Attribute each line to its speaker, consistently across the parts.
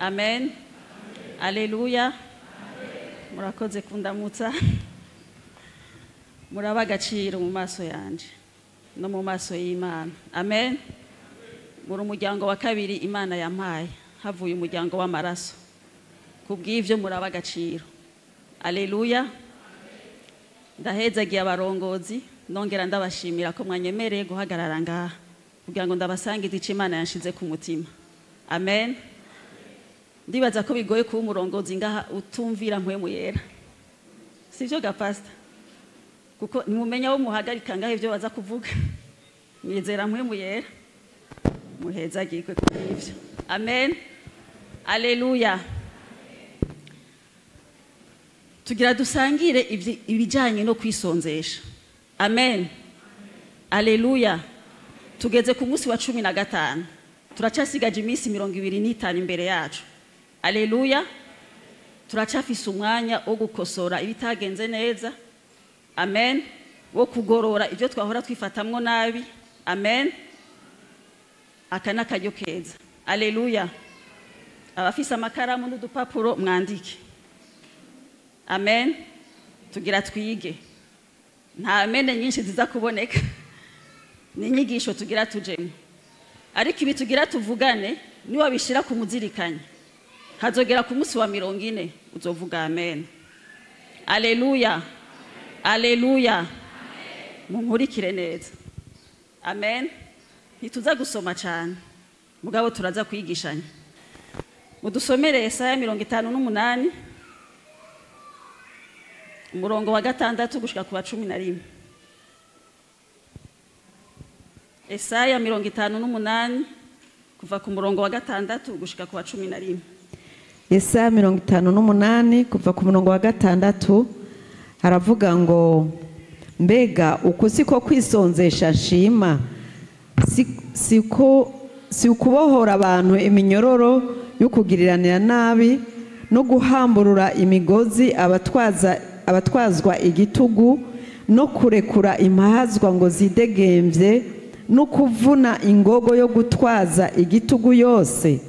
Speaker 1: Amen. Aleluya. Murakoze kundamutsa. Muraba agaciro mu maso yanje no mu maso y'Imana. Amen. Muri umuryango wa kabiri Imana yampaye havuye umuryango w'amaraso. Kubw'ivyo muraba agaciro. Aleluya. Ndahezagiye abarongozi nongera ndabashimira ko mwanyemereye guhagarara ngaha kugira ngo ndabasangize ico Imana yanshize ku mutima. Amen. Ndibaza ko bigoye kuba umurongozi ngaha utumvira mpwemu yera. Sivyo ga pastor? Kuko nimumenya wo muhagarika ngaha ivyo baza kuvuga. Mwizera mpwemu yera. Muhezagirwe kubw'ivyo. Amen. Aleluya. Tugira dusangire ibijanye no kwisonzesha. Amen. Aleluya. Tugeze ku munsi wa 15. Turacasigaje iminsi 25 imbere yacu. Aleluya. Turacafise umwanya wo gukosora ibitagenze neza. Amen. Wo kugorora ivyo twahora twifatamwo nabi. Amen. Akana karyo keza. Aleluya. Abafise amakaramu n'udupapuro mwandike. Amen. Tugira twige. Nta amene nyinshi ziza kuboneka. Ni inyigisho tugira tujemo. Ariko ibi tugira tuvugane ni wabishira ku muzirikanya. Hazogera ku munsi wa 40 uzovuga amen. Aleluya. Aleluya. Munkurikire neza. Amen. Ntituza gusoma cyane. Mugabo turaza kwigishanya. Mudusomere Yesaya 58 umurongo wa 6 gushika ku wa 11. Yesaya 58 kuva ku murongo wa 6 gushika ku wa 11.
Speaker 2: Yesaya 58 kuva ku murongo wa 6 haravuga ngo mbega ukusiko kwisonzesha shima si ukubohora abantu iminyororo yo kugiriranira nabi no guhamburura imigozi abatwazwa igitugu no kurekura impahazwa ngo zidegemvye no kuvuna ingogo yo gutwaza igitugu yose.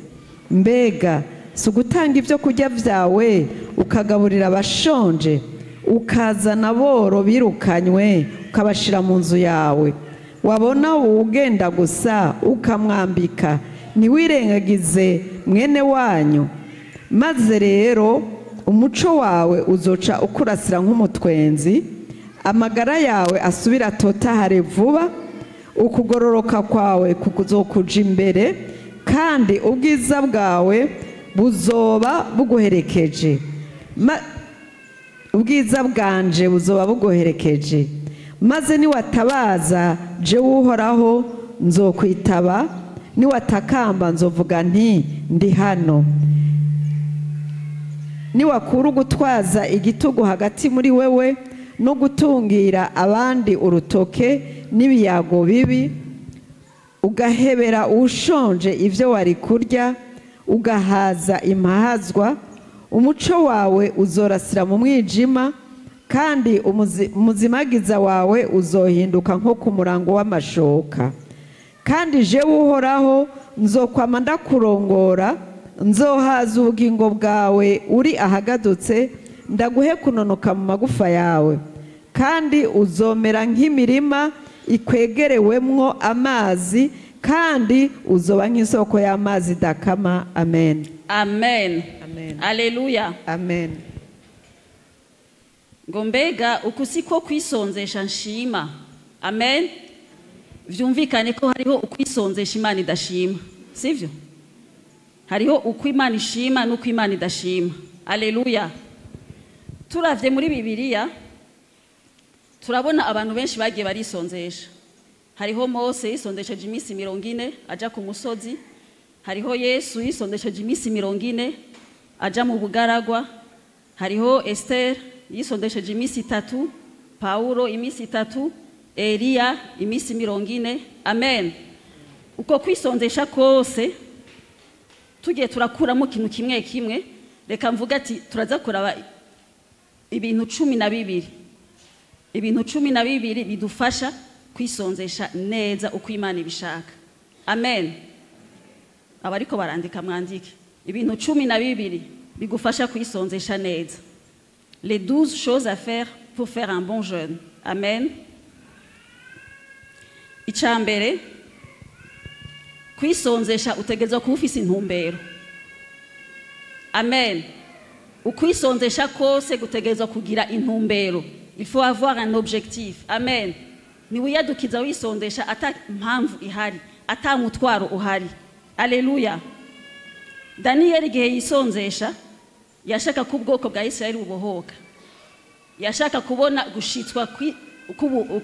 Speaker 2: Mbega sugutanga ivyo kurya vyawe ukagaburira abashonje ukazana boro birukanywe ukabashira mu nzu yawe. Wabona ugenda gusa ukamwambika ntiwirengagize mwene wanyu. Maze rero umuco wawe uzoca ukurasira nk'umutwenzi, amagara yawe asubira atotahare vuba, ukugororoka kwawe kuzokuja imbere kandi ubwiza bwawe buzoba buguherekeje. Ubwiza bwanje buzoba buguherekeje. Maze niwatabaza je uhoraho nzokwitaba, niwatakamba nzovuga nti ndi hano. Niwakura ugutwaza igitugu hagati muri wewe no gutungira abandi urutoke n'ibiyago bibi, ugahebera ushonje ivyo wari kurya, ugahaza impahazwa, umuco wawe uzorasira mu mwijima kandi umuzimagiza wawe uzohinduka nko ku murango w'amashoka. Kandi je uhoraho nzokwama ndakurongora, nzohaza ubugingo bwawe uri ahagadutse, ndaguhe kunonoka mu magufa yawe. Kandi uzomera nk'imirima ikwegerewemwo amazi, kandi uzoba nk'isoko y'amazi dakama. Amen.
Speaker 1: Amen.
Speaker 2: Amen.
Speaker 1: Aleluya.
Speaker 2: Amen.
Speaker 1: Ngo mbega ukusiko kwisonzesha nshima. Amen. Vyumvikane ko hariho ukwisonzesha Imana idashima. Sivyo? Hariho uko Imana ishima n'uko Imana idashima. Aleluya. Turavye muri Bibiliya turabona abantu benshi bagiye barisonzesha. Hariho Mose yisondesheje iminsi 40 aja ku musozi. Hariho Yesu yisondesheje iminsi 40 aja mu bugaragwa. Hariho Esther yisondesheje iminsi 3, Paulo iminsi 3, Elia iminsi 40. Amen. Uko kwisondesha kose tugiye turakuramo kintu kimwe kimwe. Reka mvuga ati turaza kuraba ibintu 12. Ibintu 12 bidufasha kwisonzesha neza uko Imana ibishaka. Amen. Abariko barandika mwandike. ibintu 12 bigufasha kwisonzesha neza. Les 12 choses à faire pour faire un bon jeûne. Amen. Icambere, kwisonzesha utegerezwa kuba ufise intumbero. Amen. Ukwisonzesha kose gutegerezwa kugira intumbero. Il faut avoir un objectif. Amen. Ni wiyadukiza wisondesha ata mpamvu ihari, ata mutwaro uhari. Alleluia. Daniel igihe yisonzesha yashaka ko ubwoko bwa Isirayeli bubohoka. Yashaka kubona gushitswa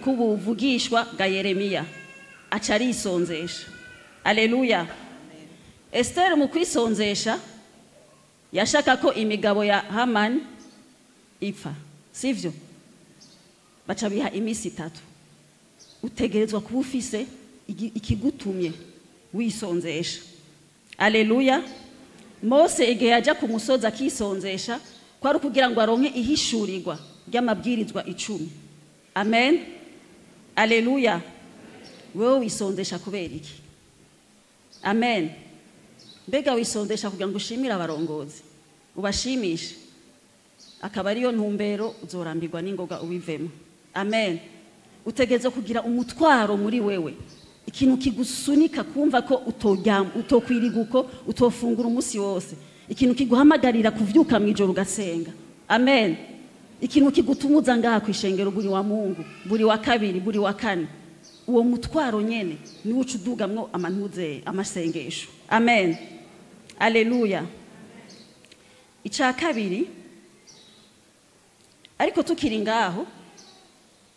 Speaker 1: kubuvugishwa bwa Yeremiya. Aca arisonzesha. Alleluia. Esther mu kwisonzesha yashaka ko imigabo ya Haman ipfa. Sivyo? Baca biha imisi 3. Utegerezwa kuba ufise ikigutumye wisonzesha. Alleluia. Mose igihe yaja ku musozi akisonzesha kwari kugira ngo aronke ihishurirwa ry'amabwirizwa 10. Amen. Alleluia. Wewe wisonzesha kubera iki? Amen. Mbega wisondesha kugira ngo ushimire abarongozi, ubashimishe, akaba ariyo ntumbero uzorambirwa n'ingoga ubivemo. Amen. Utegerezwa kugira umutwaro muri wewe, ikintu kigusunika kumva ko utokwiriga uko utofungura umunsi wose, ikintu kiguhamagarira kuvyuka mwijoro ugasenga. Amen. Ikintu kigutumuza ngaha kwishengero buri wa Mungu, buri wa kabiri, buri wa kane. Uwo mutwaro nyene ni ucudugamwo amantuze amasengesho. Amen. Alleluia. Ica kabiri, ariko tukiri ngaho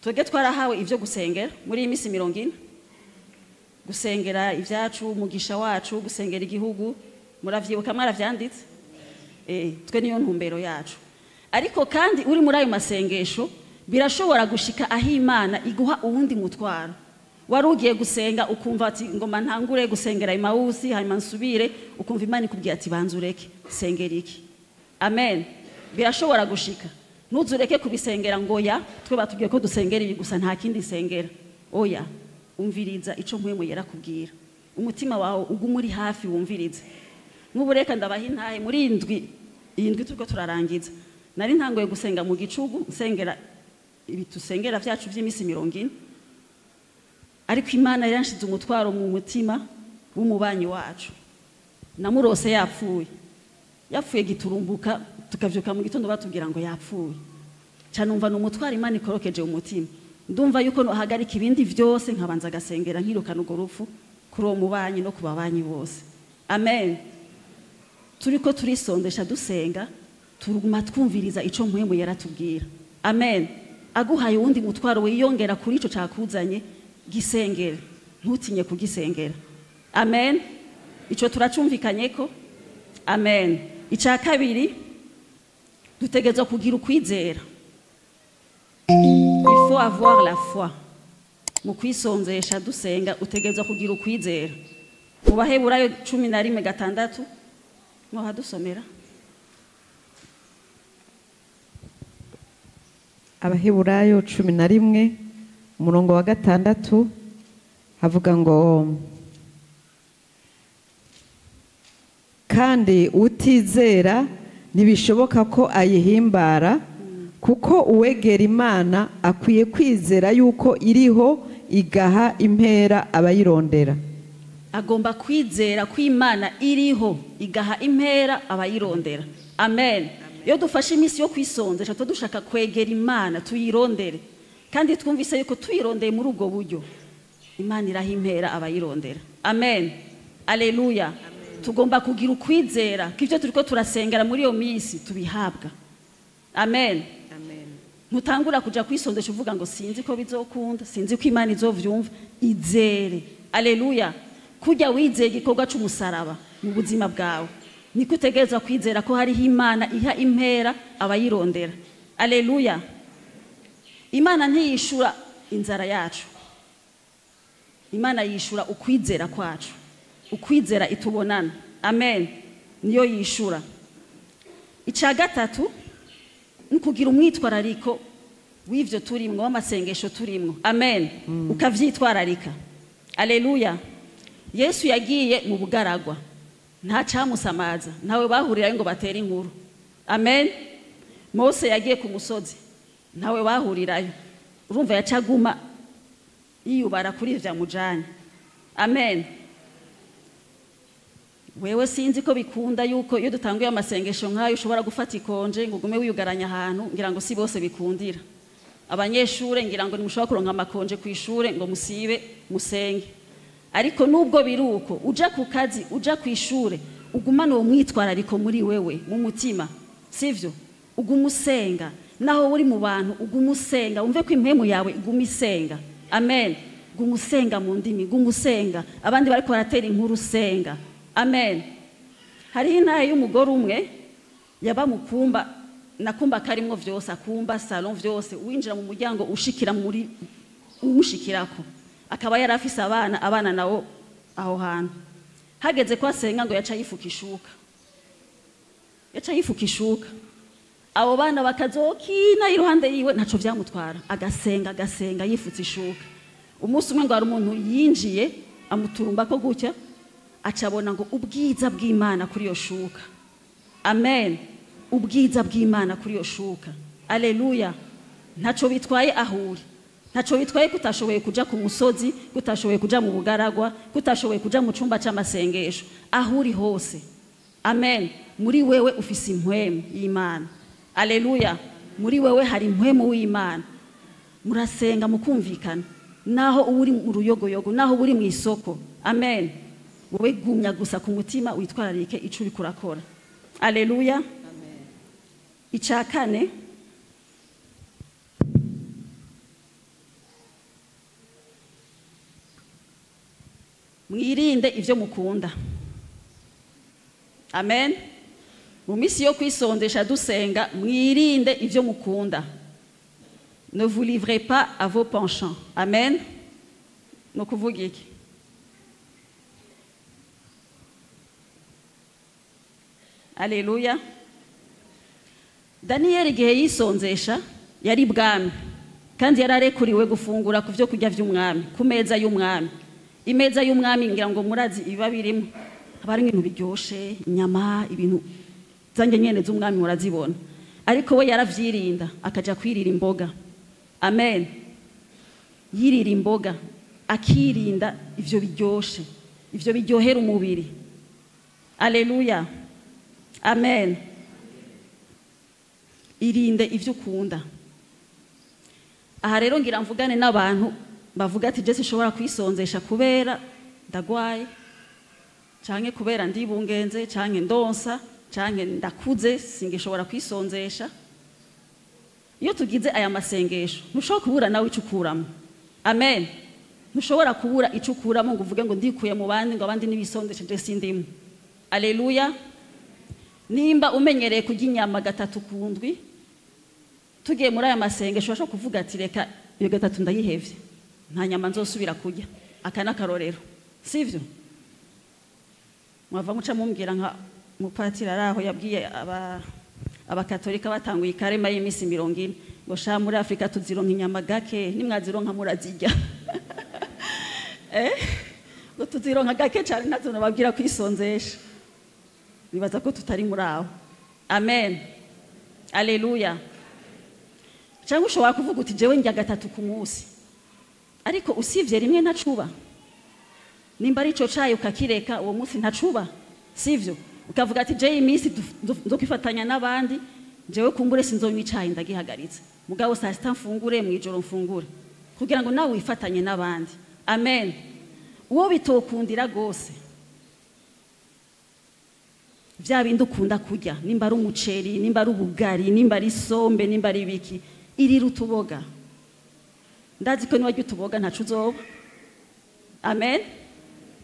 Speaker 1: twege twarahawe ivyo gusengera muri imisi 40, gusengera ivyacu, umugisha wacu, gusengera igihugu, muravyibuka mwaravyanditse. Twe niyo ntumbero yacu. Ariko kandi uri muri ayo masengesho birashobora gushika aho Imana iguha uwundi mutwaro. Warugiye gusenga ukumva ati ngoma ntangure gusengera Emausi hanyuma nsubire, ukumva Imana ikubwiye ati banzureke sengera iki. Amen. Birashobora gushika. Ntuzureke kubisengera ngo ya twe batubwiye ko dusengera ibi gusa nta kindi sengera. Oya, umviriza ico mpwemu yarakubwira. Umutima wawe ugumuri hafi wumvirize. Nk'ubureka ndabaha intahe muri indwi turiko turarangiza. Nari ntangoye gusenga mu gicugu, nsengera ibi tusengera vyacu vy'imisi 40. Ariko Imana yanshize umutwaro mu mutima w'umubanyi wacu. Namurose yapfuye. Yapfuye giturumbuka tukavyuka mu gitondo batubwira ngo yapfuye. Canumva n'umutwaro Imana ikorokeje umutima. Ndumva yuko no hagarika ibindi vyose nkabanza gasengera nkirukana ugo rupfu kuri uwo mubanyi no kubabanyi bose. Amen. Turiko turisondesha dusenga turuguma twumviriza ico mpwemu yaratubwira. Amen. Aguhaye wundi mutwaro wiyongera kuri ico cakuzanye gisengera, ntutinye kugisengera. Amen. Ico turacumvikanye ko. Amen. Ica kabiri dutegerezwa kugira ukwizera. Il faut avoir la foi. Mu kwisonzesha dusenga utegerezwa kugira ukwizera. Mu Baheburayo 11:6 no hadusomera.
Speaker 2: Abaheburayo 11 umurongo wa 6 havuga ngo kandi utizera ntibishoboka ko ayihimbara kuko uwegera Imana akwiye kwizera yuko iriho igaha impera abayirondera.
Speaker 1: Agomba kwizera ko Imana iriho igaha impera abayirondera. Amen. Iyo dufashe imisi yo kwisonzesha dushaka kwegera Imana tuyirondere, kandi twumvise yuko tuyirondeye muri ubwo buryo Imana iraha impera abayirondera. Amen. Alleluia. Tugomba kugira ukwizera k'ivyo turiko turasengera muri iyo misi tubihabwa. Amen.
Speaker 2: Amen.
Speaker 1: Ntutangura kuja kwisondesha uvuga ngo sinzi ko bizokunda, sinzi ko Imana izovyumva. Izere. Alleluia. Kujya wizeye igikorwa c'umusaraba mu buzima bwawe, niko utegerezwa kwizera ko hariho Imana iha impera abayirondera. Alleluia. Imana ntiyishura inzara yacu. Imana yishura ukwizera kwacu. Ukwizera itubonana. Amen. Niyo yishura. Ica gatatu nukugira umwitwarariko w'ivyo turimwo w'amasengesho turimwo. Amen. Ukavyitwararika. Alleluia. Yesu yagiye mu bugaragwa. nta cyamusamaza, ntawe bahurirayo ngo batere inkuru. Amen. Mose yagiye ku musozi, ntawe bahurirayo, urumva yacaguma yiyubara kuri ivya mujanye. Amen. Wewe sinzi ko bikunda yuko iyo dutanguye amasengesho nk'ayo ushobora gufata ikonje ngo ugume wiyugaranya ahantu, ngira ngo si bose bikundira. Abanyeshure ngira ngo nimushobora kuronka amakonje ku ishure ngo musibe musenge. Ariko nubwo biruko uja ku kazi, uja ku ishure, ugumana uwo mwitwarariko muri wewe mu mutima, sivyo? Uguma usenga, naho uri mu bantu uguma usenga, umve ko impemu yawe iguma isenga. Amen. Guma usenga mu ndimi, guma usenga, abandi bariko baratera inkuru usenga. Amen. Hariho intahe y'umugore umwe yaba mu kumba, nakumba karimwo vyose, akumba salon vyose, winjira mu muryango ushikira muri umushikirako, akaba yari afise abana nawo aho hantu. Hageze ko asenga ngo yaca yifuka ishuka, abo bana bakazokina iruhande yiwe, ntaco vyamutwara, agasenga yifutse ishuka. Umunsi umwe ngo hari umuntu yinjiye amuturumba ko gutya, acabona ngo ubwiza bw'Imana kuri yo shuka. Amen. Ubwiza bw'Imana kuri yo shuka. Alleluia. Ntaco bitwaye ahuri, ntaco bitwaye kutashoboye kuja ku musozi, kutashoboye kuja mu bugaragwa, kutashoboye kuja mu cumba c'amasengesho, ahuri hose. Amen. Muri wewe ufise impwemu y'Imana. Alleluia. Muri wewe hari impwemu w'Imana. Murasenga mukumvikana, naho uri mu ruyogoyogo, naho uri mu isoko. Amen. Wowe gumya gusa ku mutima witwararike ico uri kurakora. Alleluia. Amen. Ica kane, mwirinde ivyo mukunda. Amen. Mu misi yo kwisondesha dusenga, mwirinde ivyo mukunda. Ne vous livrez pas à vos penchants. Amen. No kuvuga iki? Alleluia. Daniel igihe yisonzesha yari bwami, kandi yararekuriwe gufungura ku vyo kurya vy'umwami, ku meza y'umwami. Imeza y'umwami ngira ngo murazi iba birimo, abari ibintu biryoshe, inyama, ibintu zanjye nyene z'umwami murazibona. Ariko we yaravyirinda, akaja kwirira imboga. Amen. Yirira imboga, akirinda ivyo biryoshe, ivyo biryohera umubiri. Alleluia. Amen. Irinde ivyo ukunda. Aha rero ngira mvugane n'abantu bavuga ati je sinshobora kwisonzesha kubera ndagwaye, canke kubera ndibungenze, canke ndonsa, canke ndakuze singishobora kwisonzesha. Iyo tugize aya masengesho ntushobora kubura nawe ico ukuramo. Amen. Ntushobora kubura ico ukuramo ngo uvuge ngo ndikuye mu bandi ngo abandi nibisondeshe je sindimo. Alleluia. Nimba umenyereye kurya inyama gatatu kundwi, tugiye muri aya masengesho ushobora kuvuga ati reka iyo gatatu ndayihevye, nta nyama nzosubira kurya. Aka n'akarorero, sivyo? Mwava muca mumbwira nka mupatiri araho yabwiye abakatolika batanguye ikarema y'imisi 40 ngo sha muri Afrika tuzironka inyama gake, nimwazironka murazirya. Ngo tuzironka gake cyane, nazo nababwira kwisonzesha. Nibaza ko tutari muri aho. Amen. Alleluia. Cyangwa ushobora kuvuga uti jewe ndya gatatu ku munsi, ariko usivye rimwe ntacuba. Nimba ari ico cayo ukakireka uwo munsi ntacuba, sivyo? Ukavuga ati jewe imisi ndokifatanya n'abandi, jewe kumbure sinzonywa icayi ndagihagaritse, mugabo saa sita mfungure, mwijoro mfungure, kugira ngo nawe wifatanye n'abandi. Amen. Uwo bitokundira gose, vya bindi ukunda kurya, nimba ari umuceri, nimba ari ubugari, nimba ari sombe, nimba ari biki, irira utuboga. Ndazi ko niwajya utuboga ntacu uzoba. Amen.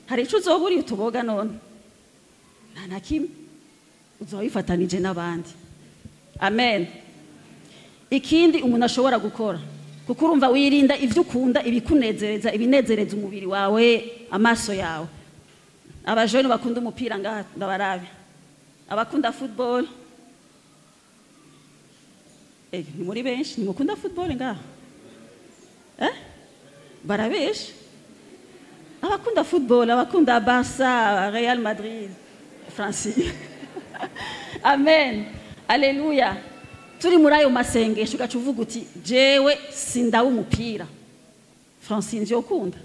Speaker 1: Hari ico uzoba uri utuboga none? Nta na kimwe. Uzoba wifatanije n'abandi. Amen. Ikindi umuntu ashobora gukora, kuko urumva wirinda ivyo ukunda, ibikunezereza, ibinezereza umubiri wawe, amaso yawe. Abajene bakunda umupira ngaha ndabarabe, abakunda football, ni muri benshi nimukunda football ngaha? Barabesha. Abakunda football, abakunda Barca, Real Madrid, Francine. Amen. Aleluya. Turi muri ayo masengesho ugaca uvuga uti jewe sindawe umupira. Francine vyokunda.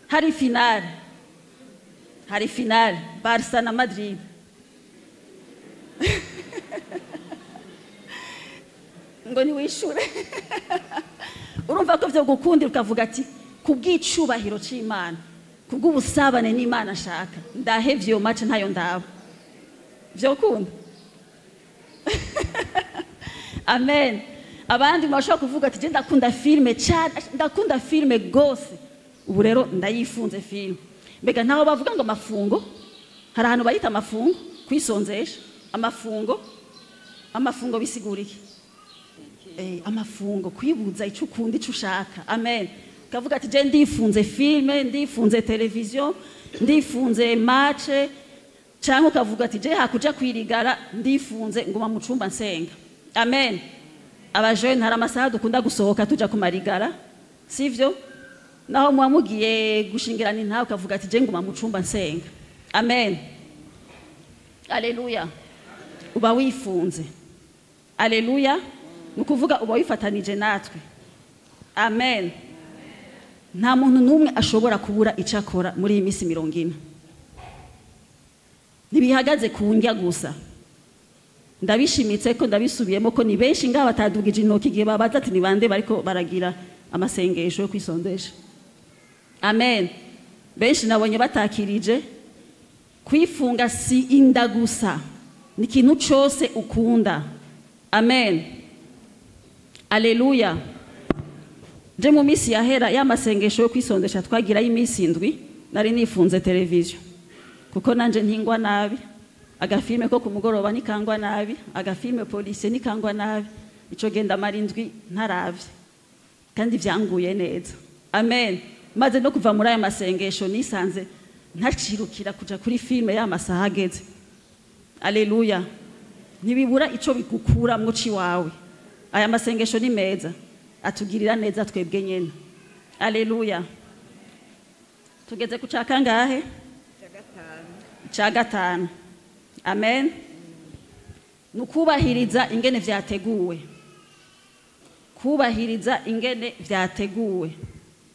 Speaker 1: Hari finale Barca na Madrid. Ngo ni wishure. Urumva ko vyo gukundira ukavuga ati kubw'icubahiro c'Imana, kubw'ubusabane n'Imana nshaka, ndahevye iyo match ntayo ndaba. Vyokunda. Amen. Abandi bashobora kuvuga ati je ndakunda filme cyane, ndakunda filme gose. Ubu rero ndayifunze filme. Mbega ntaho bavuga ngo amafungo, hari ahantu bayita amafungo, kwisonzesha, amafungo bisigura iki? Amafungo kwibuza ico ukunda ico ushaka. Amen. Kavuga ati je ndifunze filme, ndifunze television, ndifunze match, cyangwa ukavuga ati je hakuja kwirigara ndifunze nguma mu cumba nsenga. Amen. Abajene hari amasaha dukunda gusohoka tuja ku marigara, sivyo? Naho mugiye gushingirana intawe ukavuga ati je nguma mu cumba nsenga. Amen. Aleluya. Uba wifunze. Aleluya. Nukuvuga uba wifatanije natwe. Amen. Nta muntu numwe ashobora kubura icakora muri iyi misi 40. Ntibihagaze ku ndya gusa. Ndabishimitse ko ndabisubiyemo ko ni benshi ngaho batadugije intoki igihe babaza ati ni bande bariko baragira amasengesho yo kwisondesha. Amen. Benshi nabonye batakirije kwifunga si inda gusa, ni ikintu cyose ukunda. Amen. Aleluya. Je mu misi yahera y'amasengesho yo kwisondesha twagira y'imisi 7 nari nifunze television kuko nanje ntingwa nabi, agafilme ko kumugoroba nikangwa nabi, agafilme police nikangwa nabi, ico genda marindwi ntaravye kandi vyanguye neza. Amen. Maze no kuva muri aya masengesho nisanze ntacirukira kuja kuri filme y'amasaha ageze. Aleluya. Ntibibura ico bigukura mu ci wawe. Aya masengesho ni meza, atugirira neza twebwe nyene. Aleluya. Tugeze ku cakangahe? Ca gatanu. Amen. Nukubahiriza ingene vyateguwe. Kubahiriza ingene vyateguwe.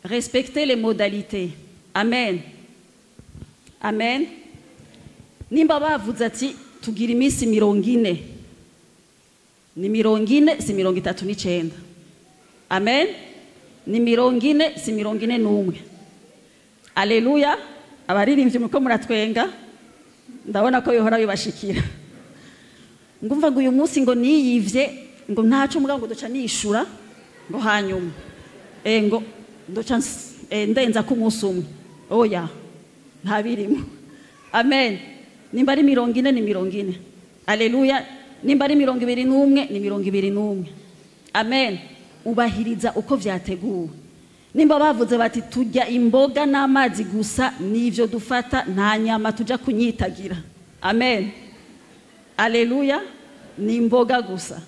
Speaker 1: Respecter les modalités. Amen. Amen. Nimba bavuze ati tugira imisi 40. Ni 40 si 39. Amen. Ni 40 si 41. Aleluya. Abaririmbyi muko muratwenga. Ndabona ko yohora bibashikira. Ngumva ngo uyu munsi ngo niyivye ngo ntaco muga ngo duca nishura ngo hanyuma. Ngo duca ndenza ku munsi umwe. Oya. Ntabirimo. Amen. Nimba ari 40 ni 40. Aleluya. Nimba ari 21 ni 21. Amen. Ubahiriza uko vyateguwe. Nimba bavuze bati tujya imboga n'amazi gusa nivyo dufata, nta nyama tuja kunyitagira. Amen. Aleluya. Ni imboga gusa.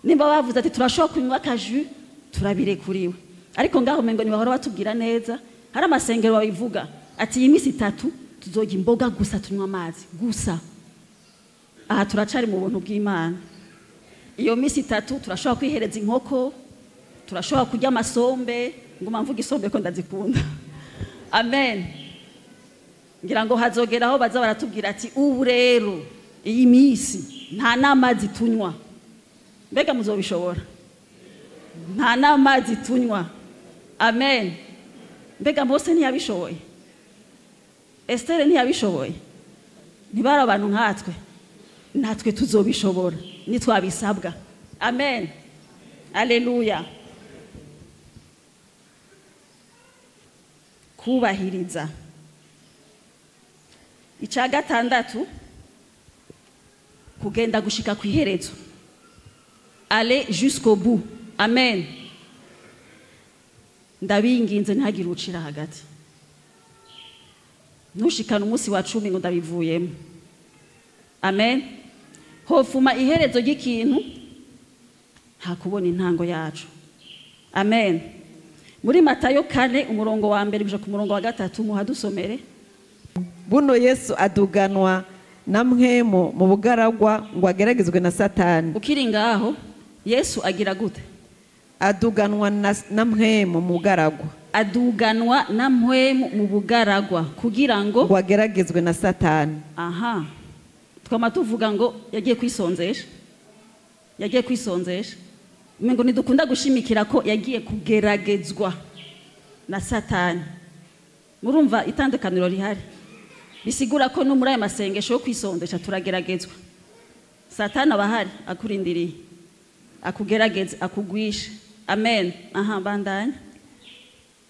Speaker 1: Nimba bavuze ati turashobora kunywa kaju, turabirekuriwe. Ariko ngaho mengo ni bahora batubwira neza, hari amasengero babivuga ati iyi misi 3 tuzoga imboga gusa tunywa amazi gusa. Aha turacari mu buntu bw'Imana. Iyo misi 3 turashobora kwihereza inkoko, turashobora kurya amasombe, nguma mvuga isombe ko ndazikunda. Amen. Ngira ngo hazogeraho baza baratubwira ati ubu rero iyi misi nta namazi tunywa. Mbega muzobishobora? Nta namazi tunywa. Amen. Mbega Mose ntiyabishoboye? Esther ntiyabishoboye? Ntibara abantu nkatwe. Natwe tuzobishobora nitwabisabwa. Amen. Aleluya. Kubahiriza. Ica gatandatu kugenda gushika ku iherezo. Aller jusqu'au bout. Amen. Ndabinginze ntagire ucira hagati. Nushikana umunsi wa 10 ngo ndabivuyemo. Amen. Hofuma iherezo ry'ikintu hakubona intango yacu. Amen. Muri Matayo 4 umurongo wa mbere kuja ku murongo wa 3 muhadusomere.
Speaker 2: buno Yesu aduganwa na mpwemu mu bugaragwa ngo ageragezwe na Satani.
Speaker 1: ukiri ngaho Yesu agira gute?
Speaker 2: Aduganwa na mpwemu mu bugaragwa.
Speaker 1: Aduganwa na mpwemu mu bugaragwa kugira ngo
Speaker 2: ageragezwe na Satani.
Speaker 1: Aha, twama tuvuga ngo yagiye kwisonzesha. Yagiye kwisonzesha. Ngo nidukunda gushimikira ko yagiye kugeragezwa na Satani. Murumva itandukaniro rihari. Bisigura ko no muri aya masengesho yo kwisondesha turageragezwa. Satani abahari akurindiriye. Akugerageza, akugwisha. Amen. Aha, bandanya.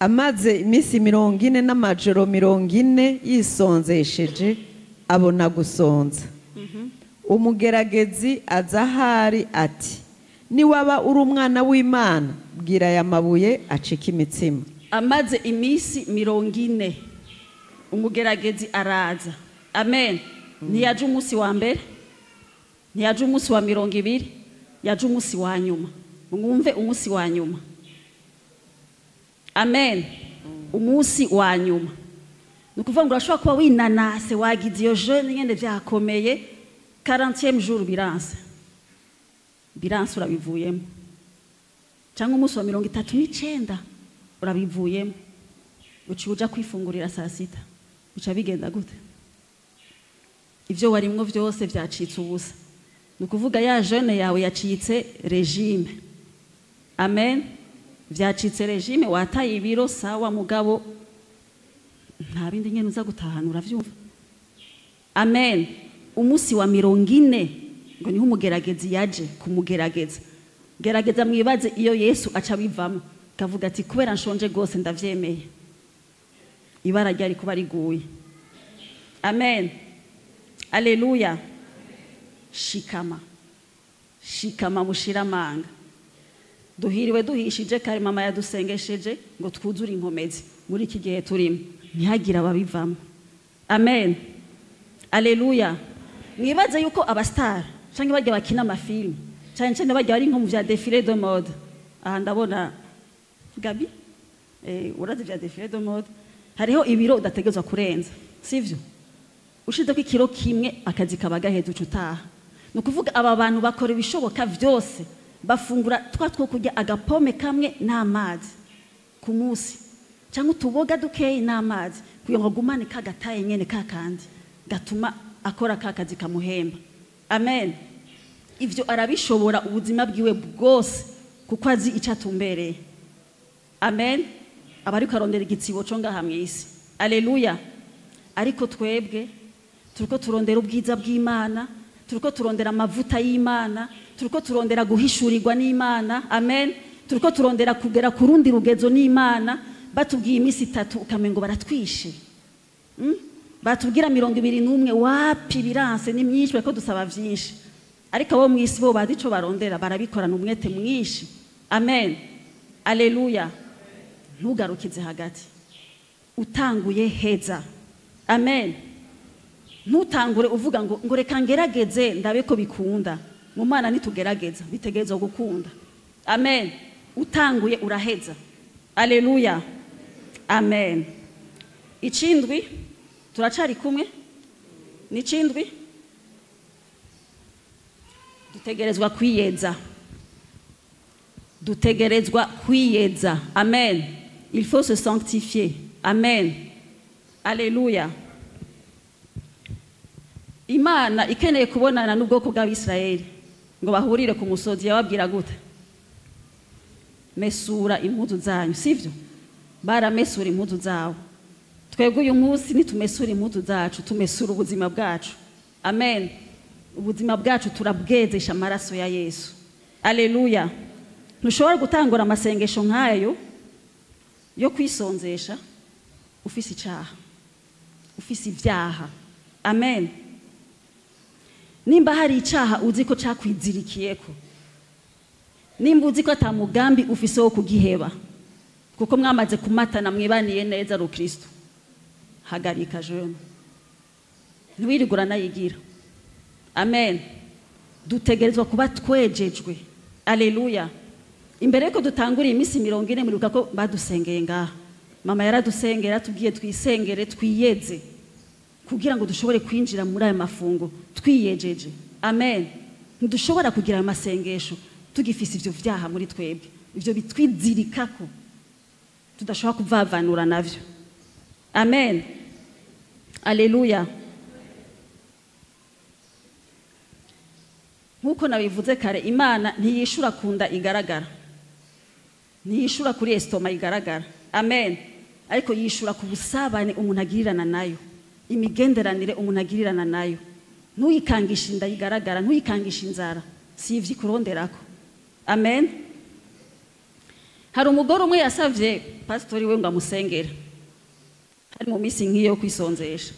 Speaker 2: Amaze iminsi 40 n'amajoro 40 yisonzesheje abona gusonza. Umugeragezi azahari ati, niwaba uri umwana w'Imana bwira aya mabuye acika imitsima.
Speaker 1: Amaze iminsi 40 umugeragezi araza. Amen. Ntiyaje umunsi wa mbere, ntiyaje umunsi wa 20, yaje umunsi wa nyuma. Mwumve umunsi wa nyuma. Amen. Umunsi wa nyuma. Nukuvuga ngo urashobora kuba winanase wagize iyo jeune nyene vyakomeye 40e jour biranse. Biranse urabivuyemo. Cyangwa umunsi wa 39 urabivuyemo. Uci uja kwifungurira saa sita. Uca bigenda gute? Ivyo warimwo vyose vyacitse ubusa. Nukuvuga ya jeune yawe yacitse regime. Amen. Vyacitse regime wataye ibiro sawa mugabo nta bindi nyene uza gutahana uravyumva. Amen. Umunsi wa 40 ngo niho umugeragezi yaje kumugerageza. Gerageza mwibaze iyo Yesu aca bivamo kavuga ati kubera nshonje gose ndavyemeye. Ibara ryari kuba riguye. Amen. Alleluia. Shikama. Shikama mushiramanga. Duhiriwe duhishije kare mama yadusengesheje ngo twuzure inkomezi muri iki gihe turimo ntihagira ababivamo. Amen. Alleluia. Mwibaze yuko abastar canke bajya bakina amafilm cyane bajya bari nko mu vya défilé de mode. Aha ndabona Gabi urazi vya défilé de mode hariho ibiro udategezwa kurenza sivyo? Ushize ko ikiro kimwe akazi kabaga hezu cutaha. Nukuvuga aba bantu bakora ibishoboka vyose bafungura two kurya agapome kamwe n'amazi ku munsi cyangwa utuboga dukeyi n'amazi kugira ngo gumane kagataye nyene kakandi gatuma akora kakazi kamuhemba. Amen. Ivyo arabishobora ubuzima bwiwe bwose kuko azi icatumbereye. Amen. Abariko arondera igitsibo cyo ngaha mw'isi. Alleluia. Ariko twebwe turiko turondera ubwiza bw'Imana, turiko turondera amavuta y'Imana, turiko turondera guhishurirwa n'Imana. Amen. Turiko turondera kugera ku rundi rugezo n'Imana. Batubwiye imisi 3 ukamengo baratwishe. Batubwira 21 wapi biranse ni myinshi bako dusaba vyinshi. Ariko abo mwisi bo badi ico barondera barabikorana umwete mwinshi. Amen. Alleluia. Ntugarukize hagati. Utanguye heza. Amen. Ntutangure uvuga ngo reka ngerageze ndabe ko bikunda. Mu Mana nitugerageza bitegerezwa gukunda. Amen. Utanguye uraheza. Alleluia. Amen. Icindwi turacari kumwe ni cindwi dutegerezwa kwiyeza. Dutegerezwa kwiyeza. Amen. Il faut se sanctifier. Amen. Alleluia. Imana ikeneye kubonana n'ubwoko bw'Abisirayeli ngo bahurire ku musozi yababwira gute? Mesura impuzu zanyu, sivyo? Baramesura impuzu zawo. Twebwe uyu munsi nitumesura impuzu zacu, tumesura ubuzima bwacu. Amen. Ubuzima bwacu turabwezesha amaraso ya Yesu. Alleluia. Ntushobora gutangura amasengesho nk'ayo yo kwisonzesha ufise icaha, ufise ivyaha. Amen. Nimba hari icaha uzi ko cakwizirikiyeko, nimba uzi ko atamugambi ufise wo kugiheba kuko mwamaze kumatana mwibaniye neza ru Kristo, hagarika jeune ntiwirigura nayigira. Amen. Dutegerezwa kuba twejejwe. Alleluia. Imbere ko dutangura imisi 40 muribuka ko badusengeye ngaha. Mama yaradusengera tubwiye twisengere twiyeze kugira ngo dushobore kwinjira muri aya mafungo twiyejeje. Amen. Ntidushobora kugira ayo masengesho tugifise ivyo vyaha muri twebwe, ivyo bitwizirikako tudashobora kuvavanura navyo. Amen. Aleluya. Nkuko nabivuze kare, Imana ntiyishura kunda igaragara, ntiyishura kuri estoma igaragara. Amen. Ariko yishura ku busabane umuntu agirirana nayo, imigenderanire umuntu agirirana nayo. Ntuyikangisha inda igaragara, ntuyikangisha inzara, si ivyo ikuronderako. Amen. Hari umugore umwe yasavye pastori we ngo amusengere, hari mu misi nk'iyo kwisonzesha.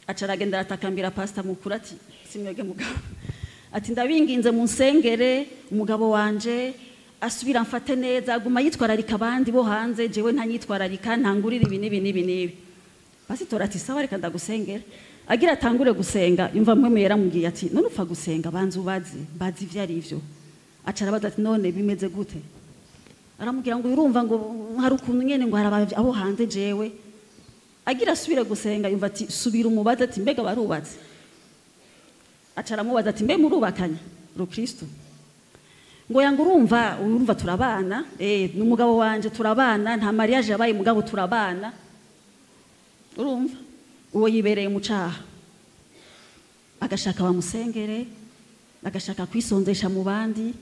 Speaker 1: Aca aragenda aratakambira pastor mukuru ati simwege mugabo, ati ndabinginze munsengere umugabo wanje asubira mfate neza, aguma yitwararika abandi bo hanze, jewe ntanyitwararika, ntangurira ibi nibi. Pastor ati sawa reka ndagusengera. Agira atangure gusenga, yumva mwe yaramubwiye ati none upfa gusenga banza ubazi ivyo ari ivyo. Aca arabaza ati none bimeze gute? Aramubwira ngo urumva ngo hari ukuntu nyene ngo haraba abo hanze jewe. Agira asubire gusenga yumva ati subira umubaza ati mbega barubatse? Aca aramubaza ati mbe murubakanya Rukristo? Ngo yanga urumva turabana, n'umugabo wanje turabana, nta mariage yabaye mugabo turabana. Urumva uwo yibereye mu caha, agashaka bamusengere, agashaka kwisonzesha mu bandi,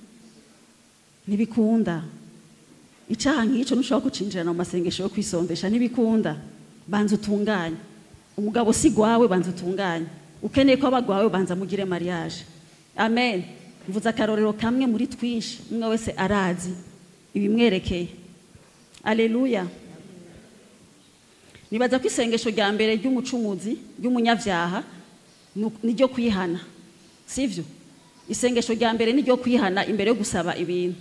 Speaker 1: ntibikunda. Icaha nk'ico ntushobora kucinjirana mu masengesho yo kwisondesha, ntibikunda. Banza utunganye umugabo, si gwawe, banza utunganye. Ukeneye ko abagwawe banza mugire mariage. Amen. Mvuze akarorero kamwe muri twinshi, umwe wese arazi ibimwerekeye. Aleluya. Nibaza ko isengesho rya mbere ry'umucumuzi, ry'umunyavyaha niryo kwihana, sivyo? Isengesho rya mbere niryo kwihana imbere yo gusaba ibintu.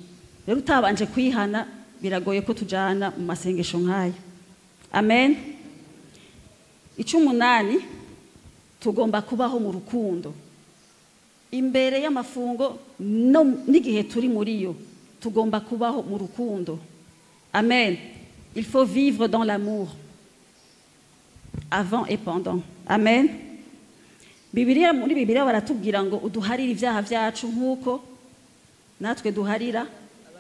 Speaker 1: Rero utabanje kwihana biragoye ko tujana mu masengesho nk'ayo. Amen. 18 tugomba kubaho mu rukundo. Imbere y'amafungo no n'igihe turi muri yo tugomba kubaho mu rukundo. Amen. Il faut vivre dans l'amour avant et pendant. Amen. Muri Bibiliya baratubwira ngo uduharire ivyaha vyacu nkuko natwe duharira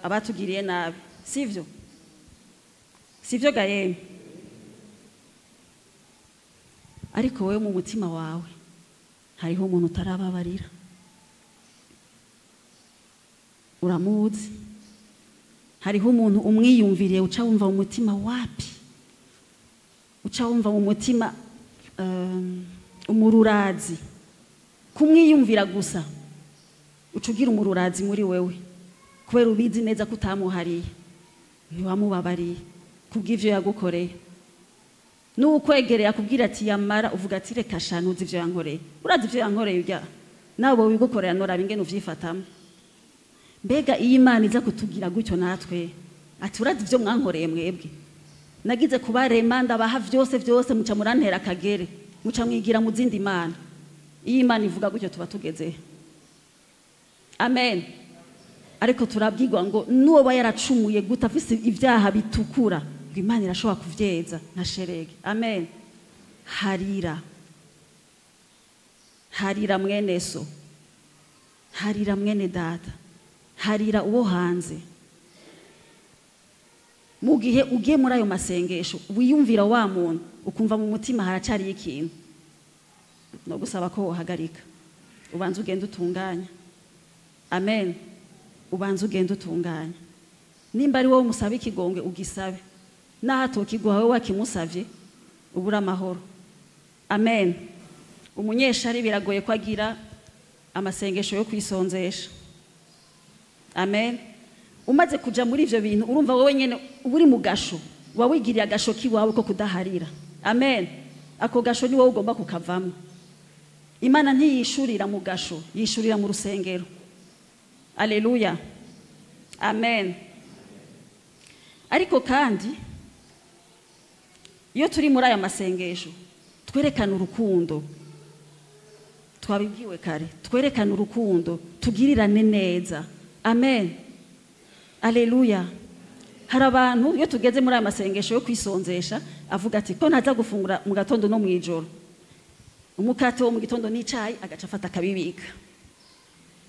Speaker 1: abatugiriye nabi. Sivyo? Sivyo gaye? Ariko wewe mu mutima wawe hariho umuntu utarababarira. Uramuzi? Hariho umuntu umwiyumviriye uca wumva mu mutima wapi? Uca wumva mu mutima umururazi. Kumwiyumvira gusa ucugira umururazi muri wewe, kubera ubizi neza ko utamuhariye, ntiwamubabariye kubw'ivyo yagukoreye. N'ukwegereye akubwira ati yamara, uvuga ati reka shanuzi ivyo yankoreye. Urazi ivyo yankoreye urya nabo bigukorera noraba ingene uvyifatamo. Mbega iyi Imana iza kutugira gutyo natwe ati urazi ivyo mwankoreye mwebwe, nagize kubarema ndabaha vyose muca murantera akagere, muca mwigira mu zindi mana. Iyi Imana ivuga gutyo tuba tugeze. Amen. Ariko turabwirwa ngo nuwo yaracumuye guta afise ivyaha bitukura, ngo Imana irashobora kuvyeza nka sherege. Amen. Harira mwene so, harira mwene data, harira uwo hanze. Mu gihe ugiye muri ayo masengesho wiyumvira wa muntu ukumva mu mutima haracari ikintu, no gusaba ko wohagarika ubanza ugenda utunganya. Amen. Ubanza ugenda utunganya. Nimba ari wowe musaba ikigongwe ugisabe, nahato kiguhawe wakimusavye ubura amahoro. Amen. Umunyeshari biragoye ko agira amasengesho yo kwisonzesha. Amen. Umaze kuja muri ivyo bintu urumva wowe nyene uburi mu gasho, wawigiriye agasho kiwawe ko kudaharira. Amen. Ako gasho ni wowe ugomba kukavamo. Imana ntiyishurira mu gasho, yishurira mu rusengero. Aleluya. Amen. Ariko kandi iyo turi muri aya masengesho twerekana urukundo. Twabibwiwe kare, twerekana urukundo, tugirirane neza. Amen. Aleluya. Hari abantu iyo tugeze muri aya masengesho yo kwisonzesha avuga ati ko ntaza gufungura mu gatondo no mwijoro, umukate wo mu gitondo n'icayi agaca afata akabibika,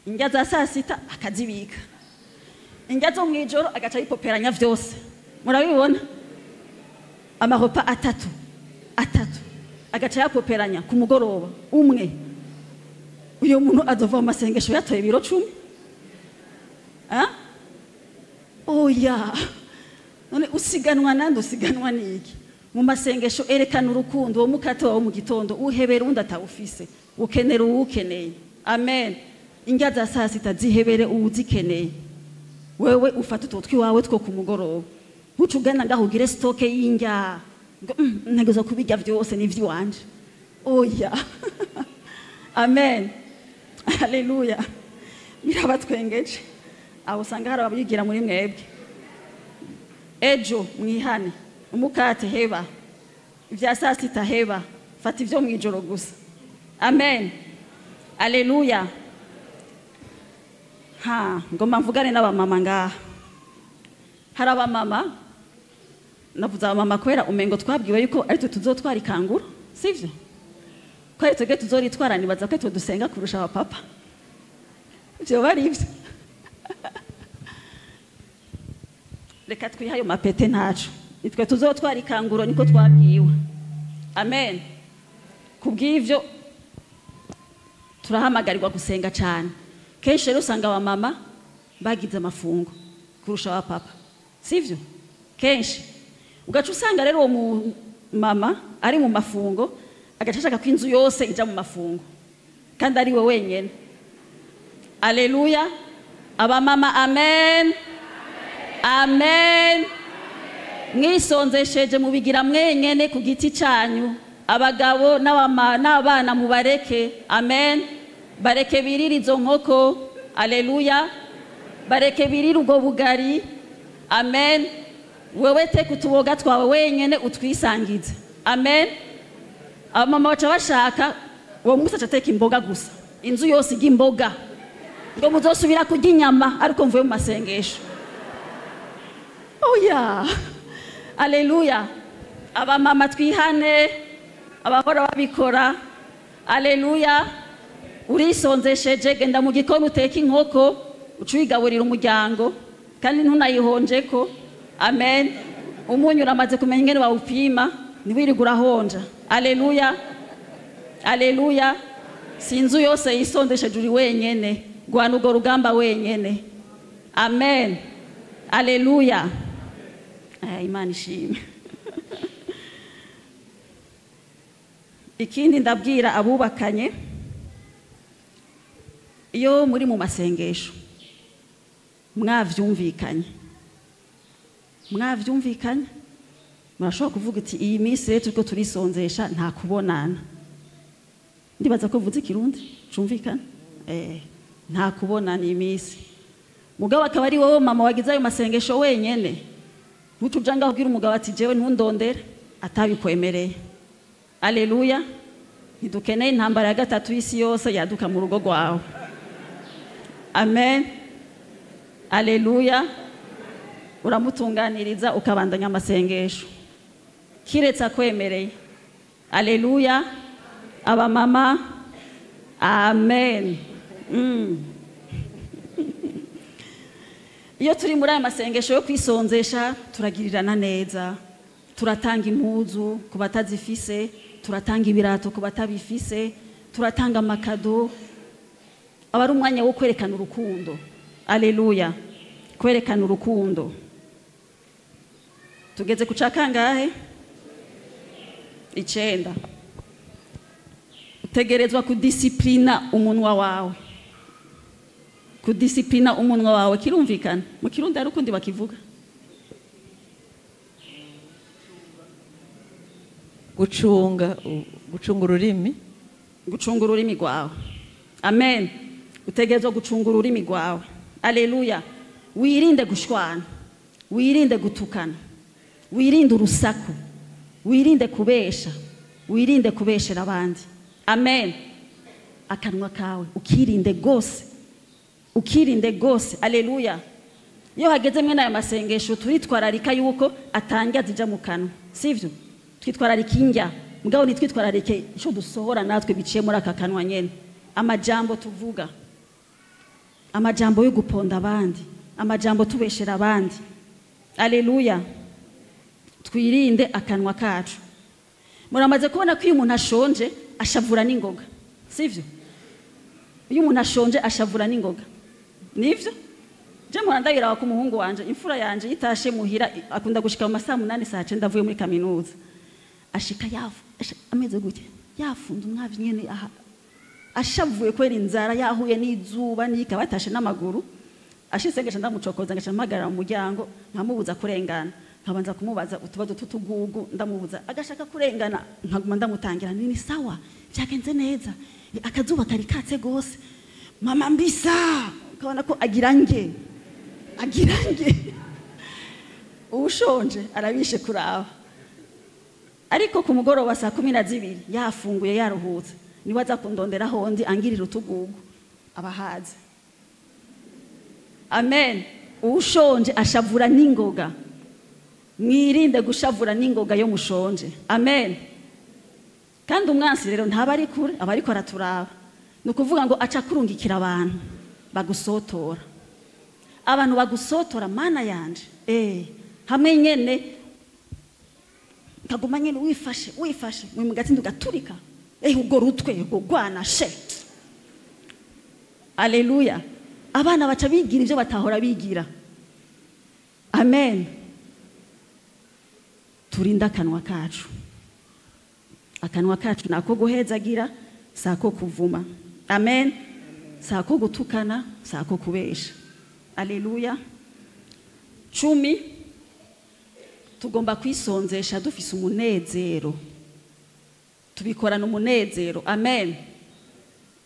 Speaker 1: indya za saa sita akazibika, indya zo mw'ijoro agaca yipoperanya vyose. Murabibona amahopa atatu agaca yapoperanya ku mugoroba umwe. Uyo muntu azova mu masengesho yatoye ibiro 10. Oya, none usiganwa nande, usiganwa niki? Mu masengesho erekana urukundo. Wo mukate wawe mu gitondo uhebere undi atawufise, ukenera uwukeneye. Amen. Indya za saa sita zihebere uwuzikeneye. Wewe ufata utwo wawe two ku mugoroba, ntucugana ngaho ugire stoke y'indya ngo ntegezo kubirya vyose n'ivy'iwanje. Oya. Amen. Haleluya. Birabatwengeje. Aho usanga hari ababigira muri mwebwe. Ejo mwihane, umukate heba, ivya saa sita heba, fata ivyo mw'ijoro gusa. Amen. Haleluya. Ngoma mvugane n'abamama ngaha. Hari abamama, navuze abamama kubera umengo twabwiwe yuko ari twe tuzotwara ikanguro, sivyo? Ko ari twebwe tuzoritwara, nibaza ko twe dusenga kurusha abapapa. Ivyo bari ivyo. Reka twihayo mapete ntacu, nitwe tuzotwara ikanguro, niko twabwiwe. Amen. Kubw'ivyo turahamagarirwa gusenga cyane. Kenshi rero usanga abamama bagize amafungo kurusha abapapa, sivyo? Kenshi ugaca usanga rero uwo mama ari mu mafungo agacashaka ko inzu yose ija mu mafungo kandi ari we wenyene. Haleluya. Abamama amen. Amen. Mwisonzesheje mubigira mwenyene ku giti cyanyu. Abagabo n'abana mubareke. Amen. Bareke birira izo nkoko. Haleluya. Bareke birira ubwo bugari. Amen. Wewe teka utuboga twawe wenyene utwisangize. Amen. Abamama baca bashaka uwo munsi aca ateka imboga gusa, inzu yose ijya imboga, ngo muzosubira kurya inyama ariko mvuye mu masengesho. Oya. Haleluya. Abamama twihane, abahora babikora. Haleluya. Urisonzesheje, genda mu gikoni uteka inkoko ucuyigaburira umuryango kandi ntunayihonjeko. Amen. Umunyu uramaze kumenya ingene bawupima, ntiwirirwe urahonja. Haleluya. Haleluya. Sinzu yose yisondesheje uri wenyene, gwana urwo rugamba wenyene. Amen. Haleluya. Imana ishimwe. Ikindi ndabwira abubakanye, iyo muri mu masengesho mwavyumvikanye, murashobora kuvuga iti iyi minsi rero turiko turisonzesha nta kubonana. Ndibaza ko vuze ikirundi cumvikana. Nta kubonana iyi minsi. Mugabo akaba ari wowe mama wagize ayo masengesho wenyene, ntutuja ngaho ubwira umugabo ati jewe ntundondere atabikwemereye. Haleluya. Ntidukeneye intambara ya gatatu y'isi yose yaduka mu rugo rwawe. Amen. Haleluya. Uramutunganiriza ukabandanya amasengesho kiretse akwemereye. Haleluya. Abamama amen. Iyo turi muri aya masengesho yo kwisonzesha turagirirana neza, turatanga impuzu ku batazifise, turatanga ibirato ku batabifise, turatanga amakado. Aba ari umwanya wo kwerekana urukundo. Haleluya. Kwerekana urukundo. Tugeze ku cakangahe? 9. Utegerezwa kudisiplina umunwa wawe. Kudisiplina umunwa wawe kirumvikana? Mu Kirundi ari ukundi bakivuga.
Speaker 2: Gucunga ururimi.
Speaker 1: Gucunga ururimi rwawe. Amen. Utegerezwa gucunga ururimi rwawe. Haleluya. Wirinde gushwana, wirinde gutukana, wirinde urusaku, wirinde kubesha, wirinde kubeshera abandi. Amen. Akanwa kawe ukirinde gose, ukirinde gose. Haleluya. Iyo hageze mwe n'aya masengesho turitwararika yuko atangya zija mu kanwa, sivyo? Twitwararika indya mugabo nitwitwararike ico dusohora natwe biciye muri aka kanwa nyene, amajambo tuvuga, amajambo yo guponda abandi, amajambo tubeshera abandi. Aleluya. Twirinde akanwa kacu. Muramaze kubona ko iyo umuntu ashonje ashavura n'ingoga, sivyo? Iyo umuntu ashonje ashavura n'ingoga, nivyo? Je murandabira ku muhungu wanje, imfura yanje yitashe muhira, akunda gushika mu masaa 8 saa 9 avuye muri kaminuza, ashika ameze gute, yafunze umwavi nyene, ashavuye kwera inzara, yahuye n'izuba n'ika, batashe n'amaguru, ashisengesha ndamucokoza, ngasha mpagara mu muryango, nkamubuza kurengana, nkabanza kumubaza utubazo tutugugu, ndamubuza agashaka kurengana, nkaguma ndamutangira, nini sawa, byagenze neza, akazuba kari katse gose, mama mbisa, ukabona ko agirange ushonje arabishe kuraba. Ariko ku mugoroba saa 12 yafunguye yaruhutse, niwe aza kundondera hondi angirira utugugu abahaze. Amen. Ushonje ashavura n'ingoga, mwirinde gushavura n'ingoga yo mushonje. Amen. Kandi umwansi rero ntaba ari kure, aba ariko araturaba, nukuvuga ngo aca kurungikira abantu bagusotora, abantu bagusotora, mana yanje, hamwe nyene kaguma nyene wifashe mu gatsindu gaturika, ubwo rutwe ubwo gwana she. Aleluya. Abana baca bigira ivyo batahora bigira. Amen. Turinda akanwa kacu. Akanwa kacu nako guhezagira, sako kuvuma. Amen. Sako gutukana, sako kubesha. Aleluya. 10, tugomba kwisonzesha dufise umunezero, tubikorana umunezero. Amen.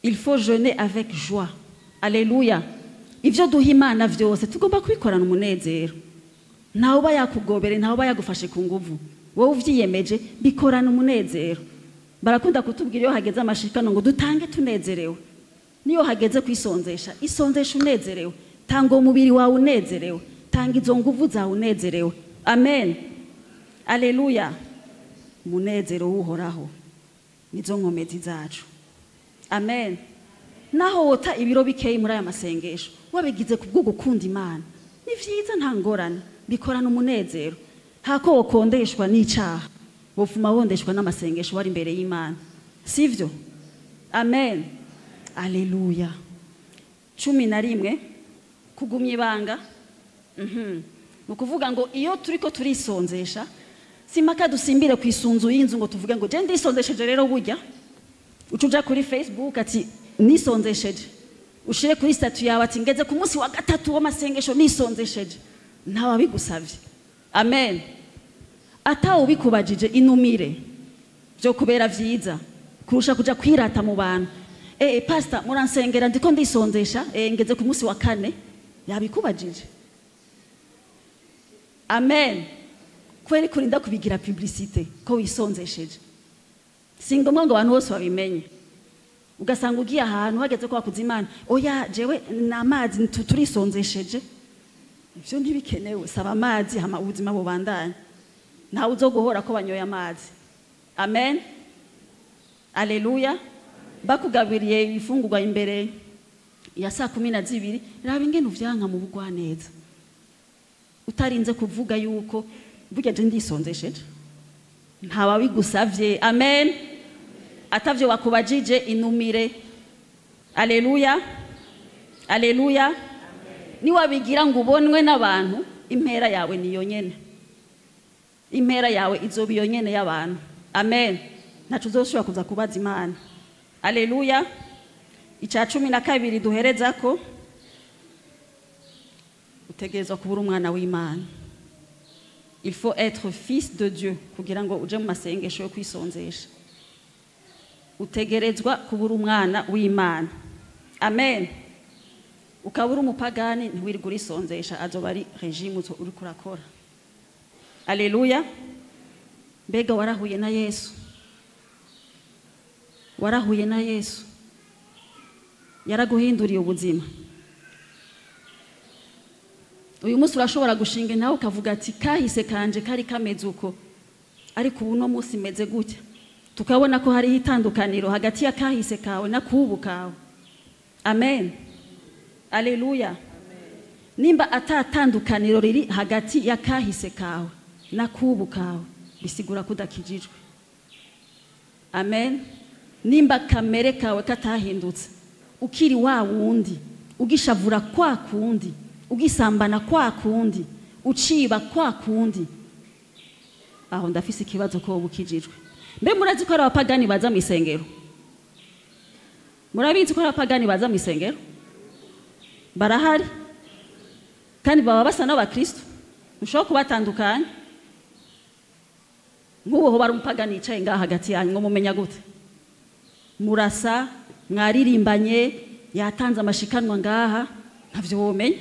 Speaker 1: Il faut jeûner avec joie. Aleluya. Ivyo duha Imana vyose tugomba kubikorana umunezero, ntawe uba yakugobere, ntawe uba yagufashe ku nguvu, wowe uvyiyemeje bikorana umunezero. Barakunda kutubwira iyo hageze amashikano ngo dutange tunezerewe, niyo hageze kwisonzesha, isonzesha unezerewe, tanga umubiri wawe unezerewe, tanga izo nguvu zawe unezerewe. Amen. Aleluya. Umunezero uhoraho nizo nkomezi zacu. Amen. Naho wota ibiro bikeye muri aya masengesho, wabigize kubwo gukunda Imana, ni vyiza, nta ngorane, bikorana umunezero. Hako wokondeshwa n'icaha, wofuma wondeshwa n'amasengesho wari imbere y'Imana, sivyo? Amen. Aleluya. 11, kugumya ibanga. Nukuvuga ngo iyo turiko turisonzesha, simaka dusimbire kwisunzu y'inzu ngo tuvuge ngo je ndisonzesheje rero burya. Ucuja kuri Facebook ati nisonzesheje, ushire kuri statut yawe ati ngeze ku munsi wa 3 w'amasengesho nisonzesheje, ntawe bigusavye. Amen. Ata ubikubajije inumire, byo kubera vyiza kurusha kuja kwirata mu bantu. Pastor muransengera ndiko ndisonzesha, ngeze ku munsi wa 4, yabikubajije. Amen. Kweri kurinda kubigira publicité ko wisonzesheje, singomwe ngo abantu bose babimenye. Ugasanga ugiye ahantu hageze ko wakuza Imana, oya jewe n'amazi turisonzesheje, ivyo ntibikenewe. Saba amazi hama ubuzima bubandanye, ntawe uzoguhora ko banyoye amazi. Amen. Aleluya. Bakugabiriye ibifungurwa imbere ya saa 12, raba ingene uvyanka mu bugwaneza, utarinze kuvuga yuko burya je ndisonzesheje, ntawe bigusavye. Amen. Atavyo wakubajije inumire. Aleluya. Aleluya. Ni wabigira ngo ubonwe n'abantu, impera yawe niyo nyene, impera yawe izoba iyo nyene y'abantu. Amen. Nacu uzoshobora kuza kubaza Imana. Aleluya. Ica 12 duhereza ko utegerezwa kubura umwana w'Imana. Il faut être fils de Dieu kugira ngo uje mu masengesho yo kwisonzesha. Utegerezwa kubura umwana w'Imana. Amen. Ukabura umupagani ntiwirigura isonzesha, azoba ari regime uri kurakora. Aleluya. Mbega warahuye na Yesu, warahuye na Yesu, yaraguhinduriye ubuzima. Uyu munsi urashobora gushinga nawe ukavuga ati kahise kanje kari kameze uko, ariko ubu no munsi meze gutya. tukabona ko hariho itandukaniro hagati ya kahise kawe na kubu kawe. Amen. Aleluya. Nimba atatandukaniro riri hagati ya kahise kawe na kubu kawe, bisigura kudakijijwe. Amen. Nimba kamere kawe katahindutse, ukiri wa wundi, ugishavura kwa kundi, ugisambana kwa kundi, uciba kwa kundi, aho ndafise ikibazo ko bukijijwe. Mbe murazi ko ari abapagani baza mu isengero? Murabizi ko ari abapagani baza mu isengero? Barahari kandi baba basa n'abakristo, mushobora kubatandukanya. Nk'ubu ho bari umupagani yicaye ngaha hagati yanyu, ngo mumenya gute? Murasa, mwaririmbanye, yatanze amashikanwa ngaha, ntavyo womenya.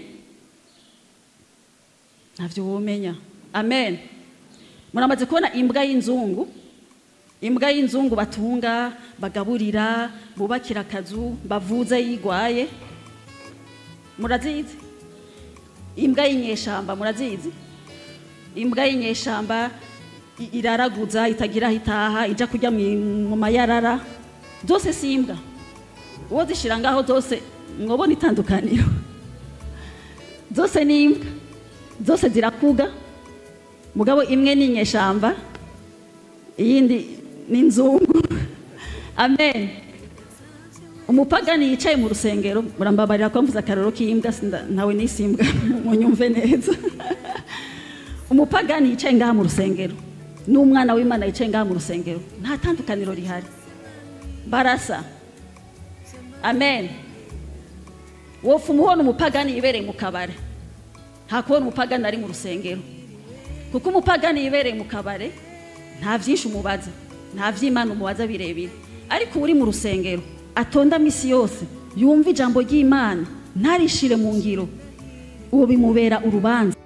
Speaker 1: Ntavyo womenya. Amen. Muramaze kubona imbwa y'inzungu? Imbwa y'inzungu batunga, bagaburira, bubakira akazu, bavuza yigwaye. Murazizi? Imbwa y'inyeshamba murazizi? Imbwa y'inyeshamba iraraguza, itagira hitaha, ija kurya mu mayarara. Zose si imbwa. Uwo zishira ngaho zose mwobona itandukaniro. Zose ni imbwa. Zose zirakuga. Mugabo imwe ni inyeshamba, iyindi ni inzungu. Amen. Umupagani yicaye mu rusengero, murambabarira ko mvuza akaroro k'imbwa, ntawe n'isimbwa munyumve neza. Umupagani yicaye ngaha mu rusengero n'umwana w'Imana yicaye ngaha mu rusengero, nta tandukaniro rihari, barasa. Amen. Wofu muhona umupagani yibereye mu kabare, hakubona umupagani ari mu rusengero, kuko umupagani yibereye mu kabare nta vyinshi umubaza, nta vy'Imana umubaza birebire. Ariko uri mu rusengero atonda misi yose, yumva ijambo ry'Imana, ntarishire mu ngiro, uwo bimubera urubanza.